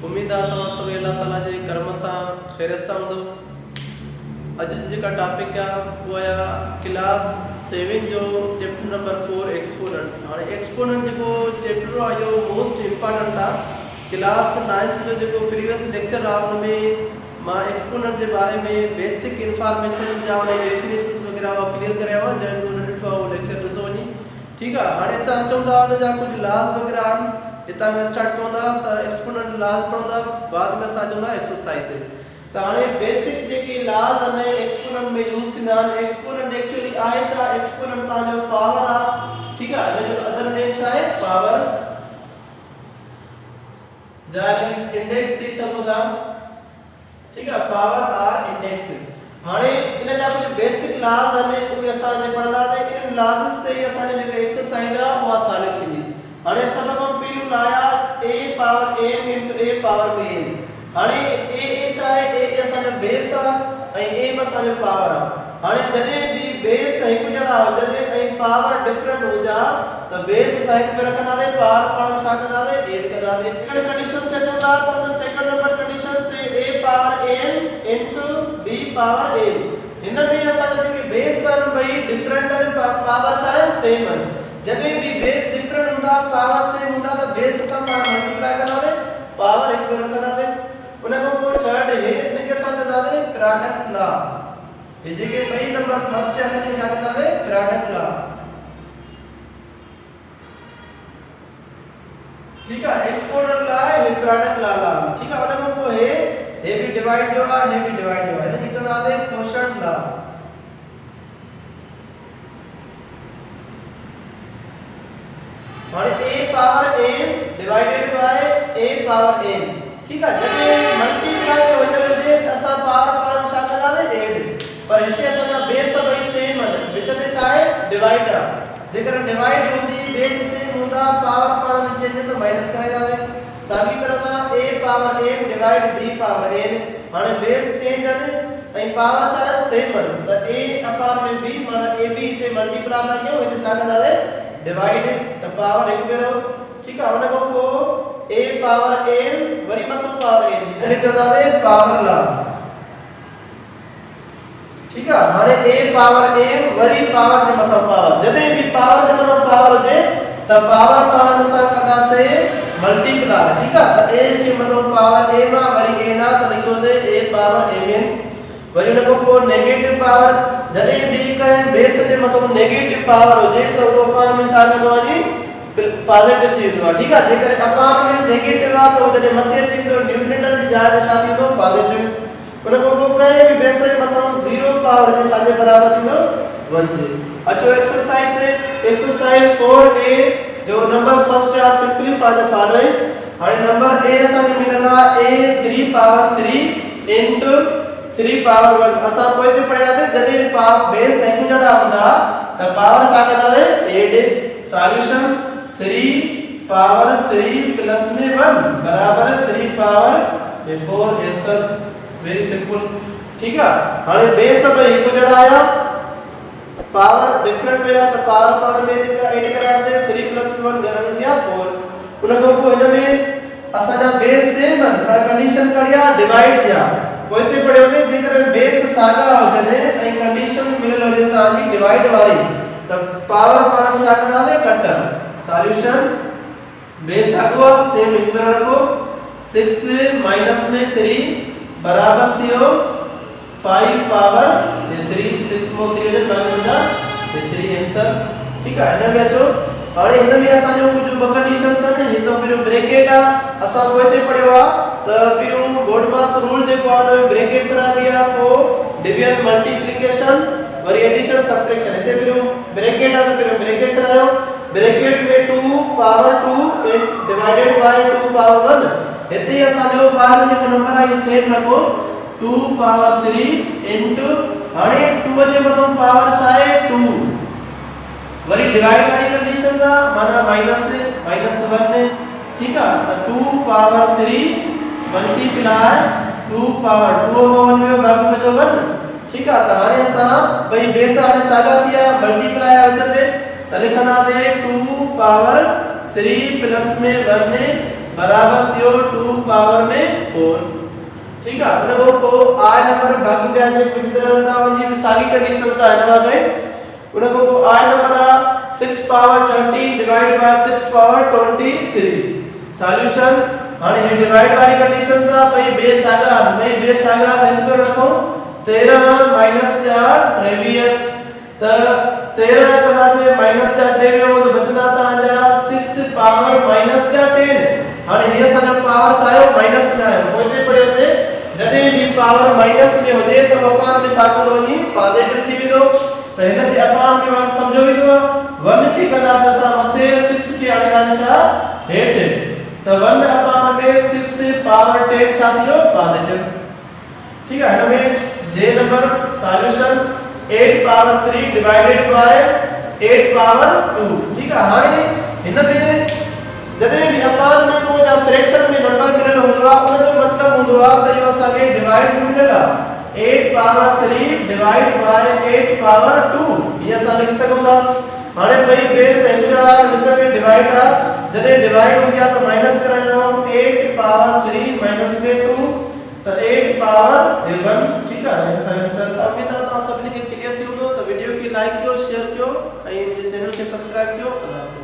उम्मीद आहे तव्हां सभई अल्लाह ताला जे करम सां ख़ैरियत सां हूंदो। अॼु जेका टॉपिक आहे उहा आहे क्लास 7 जो चैप्टर नंबर 4 एक्सपोनेंट। हाणे एक्सपोनेंट जेको चैप्टर आहे इहो मोस्ट इम्पॉर्टेंट आहे। क्लास 9 जो जेको प्रीवियस लेक्चर आहे उन में मां एक्सपोनेंट जे बारे में बेसिक इंफॉर्मेशन जा उन डेफिनेशंस वग़ैरह क्लियर करिया हुआ, जंहिं में उन ॾिठो आहे उहो लेक्चर ॾिसो वञी। ठीकु आहे। हाणे असां अचूं था उन जा कुझु लॉस वग़ैरह आहिनि, हितां में स्टार्ट कयूं था त एक्सपोनेंट लॉस पढ़ंदा, बाद में असां अचूं था एक्सरसाइज ते। त हाणे बेसिक जेके लॉस आहिनि एक्सपोनेंट में यूज़ थींदा आहिनि। एक्सपोनेंट एक्चुअली आहे छा? एक्सपोनेंट तव्हांजो पावर आहे। ठीकु आहे। हिन जो अदर नेम छा आहे? पावर, जंहिं इंडेक्स थी सघो था। ठीक है, पावर आर इंडेक्स। हाणे इन जा कुछ बेसिक लॉज आने उहे असां जे पढ़ंदा ते इन लॉज़स ते असां जो एक्सरसाइज आहे उहा सॉल्व थींदी। हाणे सब खां पहिरियों लाया a power m * a power n। हाणे a छा आहे? a असां जो बेस आहे ऐं m असां जो पावर आहे। हाणे जॾहिं भी बेस हिकु जहिड़ा हुजनि ऐं पावर डिफरेंट हुजा त बेस असां हिकु रखंदासीं, पावर पाण छा कंदासीं? ऐड कंदासीं। इन कंडीशन ते चवंदा त उन सेकंड नंबर कंडीशन ते a power n * b power n। हिन में असां जेके बेस आहिनि भई डिफरेंट आहिनि, पावर छा आहे? सेम आहिनि। जॾहिं भी बेस डिफरेंट हूंदा, पावर सेम हूंदा त बेस असां पाण मल्टीप्लाई कंदासीं, पावर हिकु रखंदासीं। उन खां पोइ थर्ड है इनके असां कंदासीं प्रोडक्ट लॉ। ये जेके ॿई नंबर फर्स्ट आहे इनके छा कंदासीं? Product law. ठीक है। एक्सपोनेंट लॉ है, प्रोडक्ट लॉ। ठीक है। उन खां पोइ हे भी डिवाइड जो आहे, हे भी डिवाइड जो आहे, इनके चवंदासीं क्वोशंट लॉ। हाणे a power n divided by a power n। ठीक है। जॾहिं मल्टीप्लाई में हुजणो हुजे त असां पावर पाण छा कंदासीं? ऐड। पर हिते असांजा बेस सभई सेम आहिनि, विच ते छा आहे? डिवाइड आहे। जेकर डिवाइड हूंदी, बेस सेम हूंदा, पावर पाण में चेंज त माइनस कराईंदासीं। साॻी तरह सां a power m divide b power n। हाणे बेस चेंज आहिनि ऐं पावर छा आहे? सेम आहिनि त a अपॉन में b माना ab हिते मल्टीप्लाई था कयूं, हिते छा कंदासीं? डिवाइड, त पावर हिकु भेरो। ठीक आहे। उन खां पोइ a पावर n वरी मथो पावर n, इनखे चवंदासीं पावर लॉ। ठीक है। हाणे a पावर m वरी पावर जे मथो पावर, जॾहिं भी पावर जे मथो पावर हुजे त पावर पाण में सां कंदासीं मल्टीप्लाई। ठीक है। त a जे मथो पावर m आ, वरी n आ त लिखोसीं a पावर mn। वरी उन खां पोइ नेगेटिव पावर, जॾहिं भी कंहिं बेस जे मथो नेगेटिव पावर हुजे त उहो पाण में छा कंदो आहे जी? पॉजिटिव थी वेंदो आहे। ठीक आहे। जेकर अपान में नेगेटिव आहे त जॾहिं मथे अची वेंदो न्यूमरेटर जी जाइ ते छा थींदो? पॉजिटिव। उन खां पोइ कंहिं भी बेस जे मथो 0 पावर जे छा जे बराबर थींदो? 1 जे। अचो एक्सरसाइज ते। एक्सरसाइज 4a जो नंबर फर्स्ट आहे सिंपलीफाई द फॉलोइंग। हाणे नंबर a असांखे मिलंदा a 3 पावर 3 इनटू 3 पावर 1। असां पोइ ते पढ़ियासीं जॾहिं पावर बेस हिकु जहिड़ा हूंदा त पावर छा कंदासीं? ऐड। सॉल्यूशन 3 पावर 3 प्लस में 1 बराबर 3 पावर 4। Answer very simple. ठीक है। हाणे बेस भाई हिकु जहिड़ा आया, पावर डिफरेंट हुया त पावर पाण में ऐड करायासीं, 3 प्लस 1 घणा थिया? 4। उन खां पोइ हिन में असांजा बेस सेम आहिनि पर कंडीशन करिया डिवाइड थिया। पोइ ते पढ़ियोसीं जेकर बेस साॻा हुजनि ऐं कंडीशन मिलियल हुजे तव्हांजी डिवाइड वारी त पावर पाण में छा कंदासीं? कट। सॉल्यूशन बेस साॻो आहे, सेम हिकु भेरो रखो। 6 माइनस में 3 बराबर थियो 5 पावर 3। 6 में 3 हुजनि बाक़ी हुजा 3 आंसर। ठीक आहे। हिन में अचो। हाणे हिन में असांजो कुझु ॿ कंडीशंस आहिनि। हिते पहिरियों ब्रैकेट आहे, असां पोइ ते पढ़ियो आहे त पहिरियों बोर्ड मास रूल जेको आहे उन में ब्रैकेट्स रखबी आहे, पोइ डिवीजन मल्टीप्लिकेशन वरी एडिशन सब्ट्रैक्शन। हिते पहिरियों ब्रैकेट आहे त पहिरियों ब्रैकेट्स रखियो। ब्रैकेट में 2 पावर 2 डिवाइडेड बाय 2 पावर 1। हिते असांजो ॿाहिरि जेको नंबर आहे सेम रखो 2 पावर 3 इनटू, हाणे 2 जे मथां पावर छा आहे? 2 वरी डिवाइड वाली कंडीशन दा माना माइनस 1। ठीक है। तो 2 पावर 3 मल्टीप्लाई 2 पावर 2 में 1 में बाकी में जो 1। ठीक है। तो हाणे असां भई बेस हाणे साॻा थिया, मल्टीप्लाई विच ते त लिखंदासीं 2 पावर 3 प्लस में 1 बराबर थियो 2 पावर में 4 ठीक है उन को आय नंबर बाकी ब्याज कुछ तरह दा जी सागी कंडीशन सा है ना भाई उन को I number 6 power 13 divide by 6 power 23 solution हां ये डिवाइड वाली कंडीशन सा भाई बेस आगा इन पर रखो 13 माइनस 4 ट्रेवियन त 13 कदा से माइनस 4 ट्रेवियन तो बचना था जरा 6 पावर माइनस 10 हां ये सा जो पावर आयो माइनस में आयो होते पड़े से जदे भी पावर माइनस में हो जे तो अपान में साकत हो जी पॉजिटिव थी भी दो तो हिन जे अपान में 1 समझो भी दो 1 की कदा से सा मथे 6 की अड़दान सा हेठ तो 1 अपान में 6 पावर 10 छा थियो पॉजिटिव ठीक है ना में जे number solution 8 power 3 divided by 8 power 2 ठीक है हाने इन में जदे भी अपान में को या फ्रैक्शन में नंबर मिलल होगा उन जो मतलब होगा तो यो सागे डिवाइड में मिलेला 8 पावर 3 डिवाइड बाय 8 पावर 2 ये सा लिख सकूंगा हाने भाई बेस एंगुलर और नीचे में डिवाइड आ जदे डिवाइड हो गया तो माइनस करना 8 पावर 3 माइनस में 2 तो 8 पावर 11 ठीक है आंसर उम्मीद है तो सब ने क्लियर थी हो तो वीडियो की लाइक करो शेयर करो और मेरे चैनल के सब्सक्राइब करो।